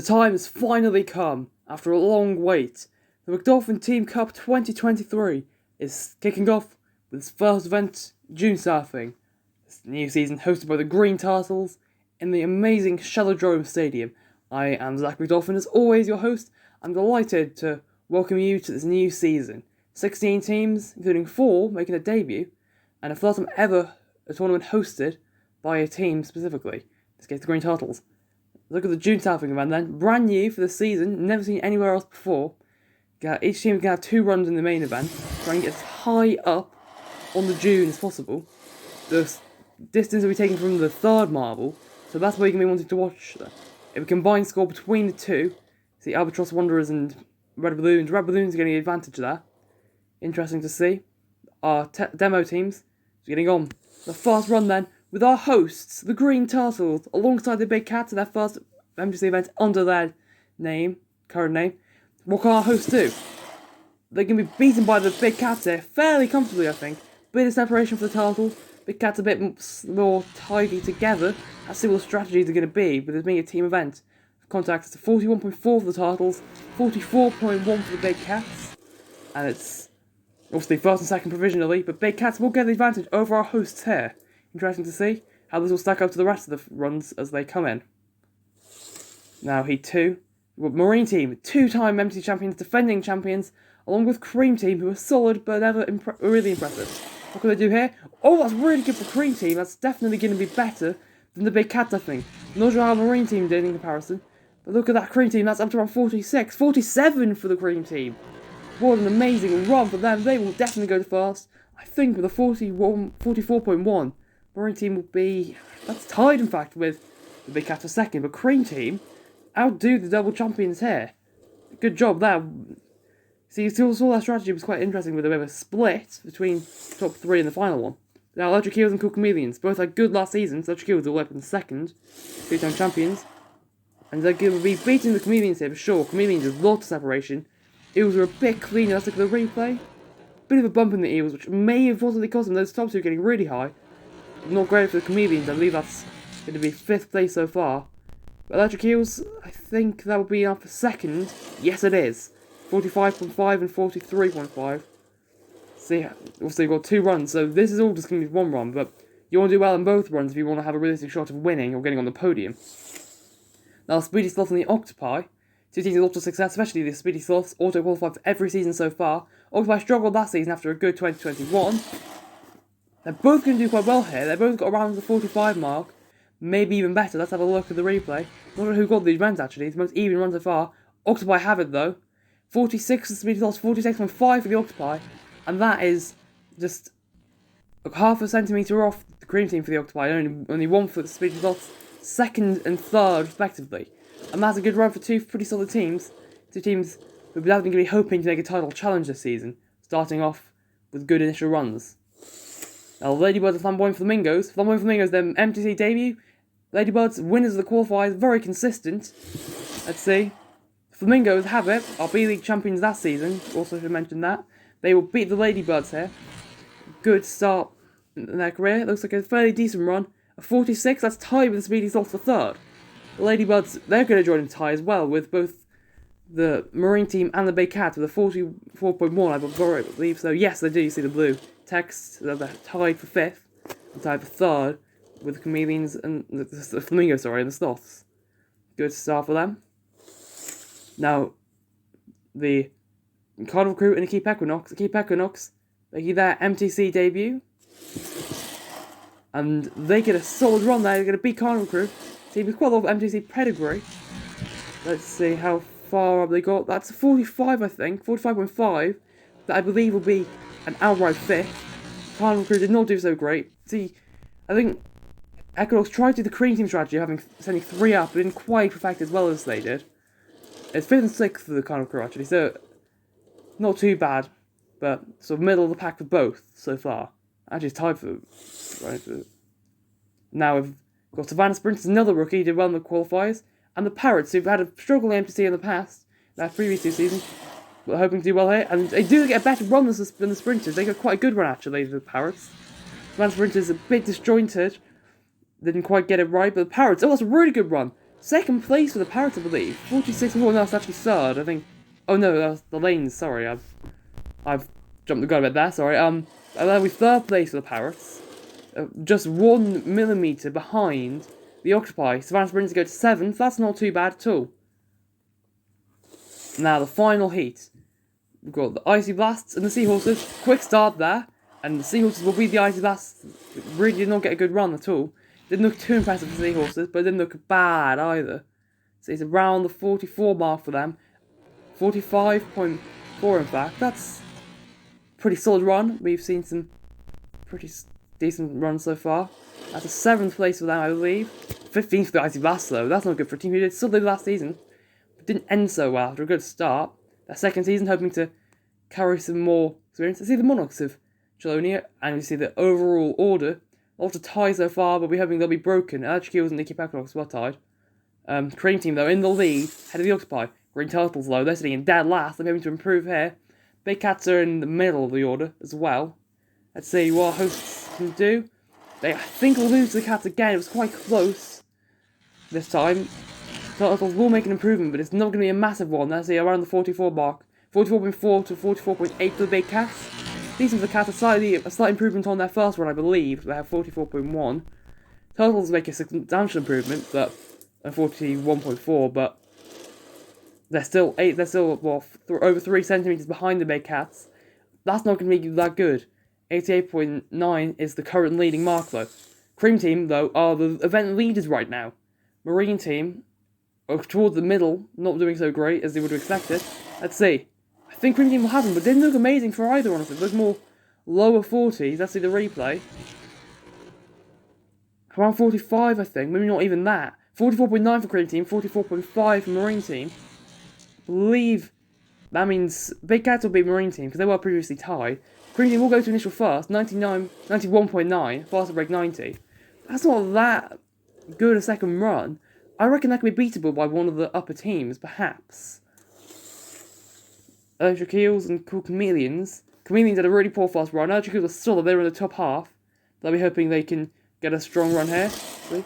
time has finally come, after a long wait. The McDolphin Team Cup 2023 is kicking off with its first event, Dune Surfing. This new season hosted by the Green Turtles in the amazing Shellodrome Stadium. I am Zach McDolphin, as always your host. I'm delighted to welcome you to this new season. 16 teams, including 4 making a debut, and the first time ever a tournament hosted by a team specifically. In this case, the Green Turtles. Look at the Dune Surfing event then, brand new for the season, never seen anywhere else before. Each team can have 2 runs in the main event, try and get as high up on the dune as possible. The distance will be taken from the third marble, so that's where you're going to be wanting to watch. If a combined score between the two, see Albatross Wanderers and Red Balloons are getting the advantage there. Interesting to see. Our demo teams are getting on. The first run then, with our hosts, the Green Turtles, alongside the Big Cats in their first MTC event under their current name. What can our hosts do? They can be beaten by the Big Cats here fairly comfortably, I think. Bit of separation for the Turtles. Big Cats a bit more tidy together. Let's see what the strategies are going to be, with it being a team event. Contact is to 41.4 for the Turtles, 44.1 for the Big Cats. And it's obviously first and second provisionally, but Big Cats will get the advantage over our hosts here. Interesting to see how this will stack up to the rest of the runs as they come in. Now, Heat 2. Marine Team, 2-time MTC champions, defending champions, along with Cream Team, who are solid but never really impressive. What can they do here? Oh, that's really good for Cream Team. That's definitely going to be better than the Big Cats, I think. Not sure how Marine Team did in comparison, but look at that Cream Team. That's up to around 46, 47 for the Cream Team. What an amazing run for them. They will definitely go to first. I think with a 44.1. Marine Team will be, that's tied in fact with the Big Cats for second, but Cream Team outdo the double champions here. Good job there. See, you saw that strategy was quite interesting with a bit of a split between top 3 and the final one. Now, Electric Eels and Cool Chameleons both had good last season, so Electric Eels will up in second, 2-time champions. And they're going to be beating the Chameleons here for sure. Chameleons has lots of separation. Eels are a bit cleaner. Let's look at the replay. Bit of a bump in the Eels, which may have possibly cost them. Those top 2 getting really high. Not great for the Chameleons. I believe that's going to be 5th place so far. But Electric Eels, I think that will be enough for second. Yes, it is. 45.5 and 43.5. See, also you've got 2 runs, so this is all just going to be 1 run, but you want to do well in both runs if you want to have a realistic shot of winning or getting on the podium. Now, Speedy Sloth and the Octopi. 2 teams with lots of success, especially the Speedy Sloths, auto-qualified for every season so far. Octopi struggled last season after a good 2021. They're both going to do quite well here. They've both got around the 45 mark. Maybe even better. Let's have a look at the replay. Not sure who got these runs actually. It's the most even run so far. Octopi have it though. 46 for the Speedy Sloths, 46.5 for the Octopi. And that is just half a centimetre off the Cream Team for the Octopi. Only 1 for the Speedy Sloths, second and third respectively. And that's a good run for 2 pretty solid teams. 2 teams who are definitely going to be hoping to make a title challenge this season. Starting off with good initial runs. Now, Ladybirds and Flamboyant Flamingos. Flamboyant Flamingos, their MTC debut. Ladybirds, winners of the qualifiers, very consistent. Let's see. Flamingos have it, our B-League champions last season. Also should mention that. They will beat the Ladybirds here. Good start in their career. It looks like a fairly decent run. A 46, that's tied with the Speedy Sloth for third. The Ladybirds, they're going to join in tie as well, with both the Marine Team and the Big Cat with a 44.1, I believe. So yes, they do. You see the blue text. They're tied for 5th and tied for 3rd with the Chameleons and the Flamingos, and the Sloths. Good start for them. Now, the Carnival Crew and the Keep Equinox, making their MTC debut. And they get a solid run there. They're going to beat Carnival Crew. Team with quite a lot of MTC pedigree. Let's see how far up they got. That's 45, I think. 45.5. That I believe will be an outright 5th. Carnival Crew did not do so great. See, I think Equinox tried to do the Cream Team strategy of sending 3 up, but didn't quite perfect as well as they did. It's 5th and 6th for the Carnival Crew, actually, so not too bad, but sort of middle of the pack for both so far. Actually, it's tied for. Right. Now we've got Savannah Sprinters, another rookie, did well in the qualifiers, and the Parrots, who've had a struggle in MTC in the past, their previous 2 seasons. We're hoping to do well here, and they do get a better run than the Sprinters. They got quite a good run actually, the Parrots. Savannah Sprinters a bit disjointed, didn't quite get it right, but the Parrots, oh, that's a really good run. second place for the Parrots, I believe. 46 more, no, that's actually third, I think. Oh no, that's the lanes, sorry, I've jumped the gun a bit there, sorry. That'll be third place for the Parrots. Just 1 millimetre behind the Octopi. Savannah Sprinters go to 7th, that's not too bad at all. Now, the final heat. We've got the Icy Blasts and the Seahorses. Quick start there. And the Seahorses will beat the Icy Blasts. Really did not get a good run at all. Didn't look too impressive for the Seahorses, but it didn't look bad either. So it's around the 44 mark for them. 45.4 in fact. That's a pretty solid run. We've seen some pretty decent runs so far. That's a 7th place for them, I believe. 15th for the Icy Blasts though. That's not good for a team who did still did last season. But didn't end so well after a good start. Their second season, hoping to carry some more experience. I see the Monarchs of Chelonia, and we see the overall order. Lots of ties so far, but we're hoping they'll be broken. Electric and Nicky Equinox were tied. Cream Team, though, in the lead, head of the Octopi. Green Turtles, though, they're sitting in dead last. They're hoping to improve here. Big Cats are in the middle of the order as well. Let's see what hosts can do. They, I think, will lose to the Cats again. It was quite close this time. Turtles will make an improvement, but it's not going to be a massive one. Let's see, around the 44 mark. 44.4 to 44.8 for the Big Cats. Decent for the Cats, a slight improvement on their first one, I believe. They have 44.1. Turtles make a substantial improvement, but 41.4, but they're still over 3 centimeters behind the Big Cats. That's not going to be that good. 88.9 is the current leading mark, though. Cream Team, though, are the event leaders right now. Marine Team, towards the middle, not doing so great as they would have expected. Let's see. I think Cream Team will have them, but they didn't look amazing for either one of them. It looked more lower 40s. Let's see the replay. Around 45, I think. Maybe not even that. 44.9 for Cream Team, 44.5 for Marine Team. I believe that means Big Cats will beat Marine Team, because they were previously tied. Cream Team will go to initial first, 91.9, faster break 90. That's not that good a second run. I reckon that could be beatable by one of the upper teams, perhaps. Electric Eels and Cool Chameleons. Chameleons had a really poor first run. Electric Eels are still they were in the top half. They'll be hoping they can get a strong run here. See?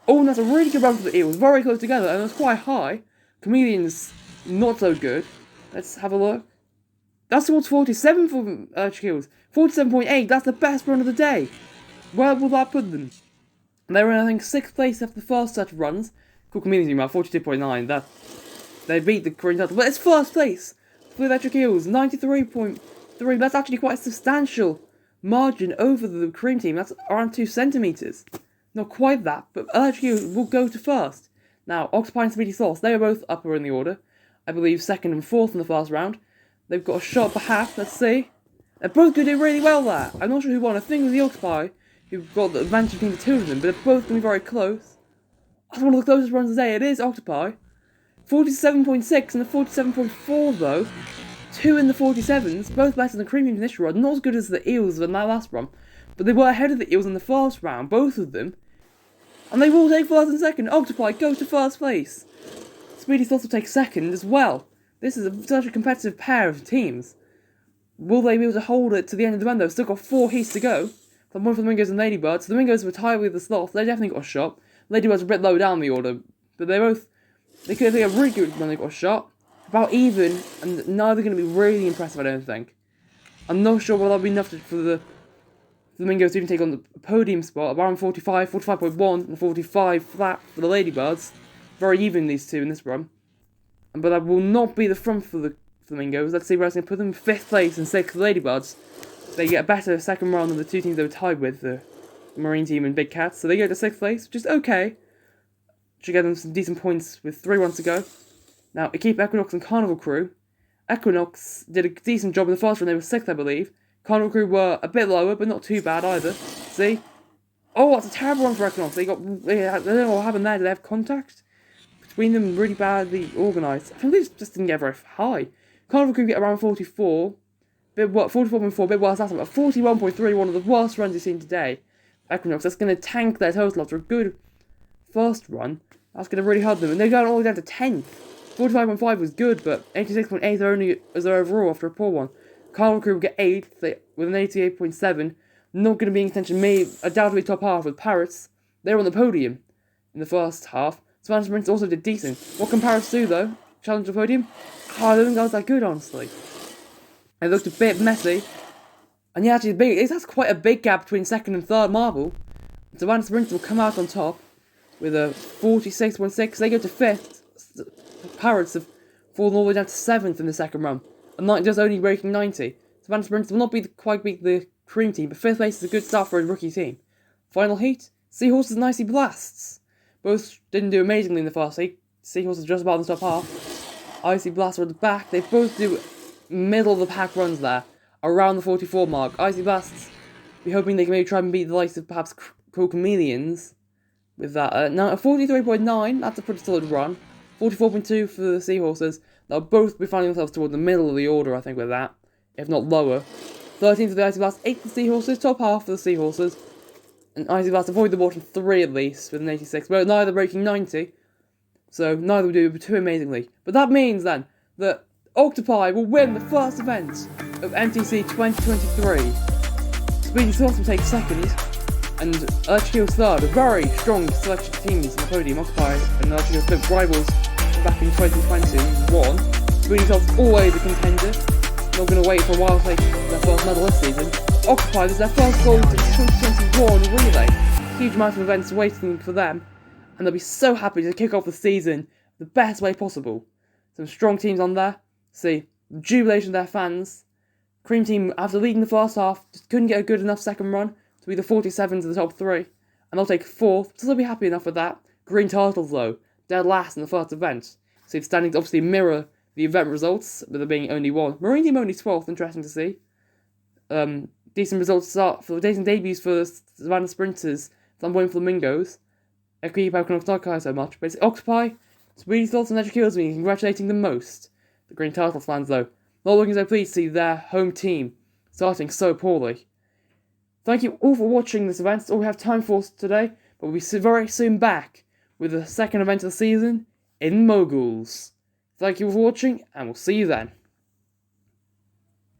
Oh, and that's a really good run for the Eels. Very close together, and it's quite high. Chameleons, not so good. Let's have a look. That's towards 47 for Electric Eels. 47.8, that's the best run of the day. Where will that put them? They were in, I think, 6th place after the first set of runs. Cool Chameleons, about 42.9. They beat the Green Turtles, but it's first place for the Electric Eels, 93.3. That's actually quite a substantial margin over the Cream Team. That's around 2 centimeters. Not quite that, but Electric Eels will go to first. Now, Octopi and Speedy Sauce, they are both upper in the order. I believe 2nd and 4th in the first round. They've got a shot perhaps, let's see. They're both going to do really well there. I'm not sure who won. I think it was the Octopi who've got the advantage between the two of them, but they're both going to be very close. That's one of the closest runs today. It is Octopi. 47.6 and the 47.4 though. 2 in the 47s, both better than Cream Team's initial run. Not as good as the Eels in that last run, but they were ahead of the Eels in the first round, both of them. And they will take first and second. Octopi go to first place. Speedy Sauce will take second as well. This is such a competitive pair of teams. Will they be able to hold it to the end of the run though? Still got 4 heats to go. One for the Flamingos and Ladybirds. The Flamingos were tied with the Sloth. They definitely got a shot. Ladybirds are a bit low down the order, but they could have a really good when they got a shot. About even, and neither going to be really impressive, I don't think. I'm not sure whether that'll be enough for the Flamingos to even take on the podium spot. Around 45, 45.1, and 45 flat for the Ladybirds. Very even, these two, in this run. But that will not be the front for the Flamingos. Let's see where I can put them in 5th place and 6th for the Ladybirds. They get a better second run than the two teams they were tied with, the Marine Team and Big Cats. So they go to 6th place, which is okay. Should get them some decent points with 3 runs to go. Now, keep Equinox and Carnival Crew. Equinox did a decent job in the first run. They were 6th, I believe. Carnival Crew were a bit lower, but not too bad either. See? Oh, that's a terrible run for Equinox. I don't know what happened there. Did they have contact between them? Really badly organised. I think they just didn't get very high. Carnival Crew get around 44. 44.4, a bit worse last time, but 41.3, one of the worst runs you've seen today. Equinox, that's going to tank their total after a good first run. That's going to really hurt them, and they're going all the way down to 10th. 45.5 was good, but 86.8 are only as their overall after a poor one. Carnival Crew will get 8th with an 88.7. Not going to be in contention, undoubtedly top half with Parrots. They were on the podium in the first half. Savannah Sprinters also did decent. What Comparis do, though? Challenge the podium? I don't think I was that good, honestly. It looked a bit messy. And yeah, actually, that's quite a big gap between second and third marble. Savannah Sprinters will come out on top with a 46.6. They go to fifth. The Pirates have fallen all the way down to seventh in the second run. And just only breaking 90. Savannah Sprinters will not quite beat the Cream team, but fifth place is a good start for a rookie team. Final heat, Seahorses and Icy Blasts. Both didn't do amazingly in the first heat. Seahorses just about in the top half. Icy Blasts are at the back. They both do middle of the pack runs there, around the 44 mark. Icy Blasts, we're hoping they can maybe try and beat the likes of perhaps Cool Chameleons with that. Now, a 43.9, that's a pretty solid run. 44.2 for the Seahorses. They'll both be finding themselves toward the middle of the order, I think, with that, if not lower. 13th for the Icy Blast, 8th for the Seahorses, top half for the Seahorses. And Icy Blast avoid the bottom 3 at least, with an 86, but neither breaking 90. So neither will do too amazingly. But that means then that Octopi will win the first event of MTC 2023. Speedy Sauce will take second, and Urchkill's third. A very strong selection of teams on the podium. Octopi and Urchkill's been rivals back in 2021. Speedy Sauce always a contender. Not going to wait for a while to take their first medal this season. Octopi, this is their first goal to the 2021 relay. Huge amount of events waiting for them, and they'll be so happy to kick off the season the best way possible. Some strong teams on there. See, the jubilation of their fans. Cream team, after leading the first half, just couldn't get a good enough second run to be the 47 to the top 3, and they'll take 4th, so they'll be happy enough with that. Green Turtles, though, dead last in the first event. So the standings obviously mirror the event results, with there being only one. Marine Team only 12th, interesting to see. Decent results start for decent debuts for the Savannah Sprinters, Flamboyant Flamingos. Equipo cannot talk so much, but it's Octopi, Speedy Thoughts and Edge me congratulating them most. The Green Turtles fans, though, not looking so pleased to see their home team starting so poorly. Thank you all for watching this event. That's all we have time for today, but we'll be very soon back with the second event of the season in Moguls. Thank you for watching, and we'll see you then.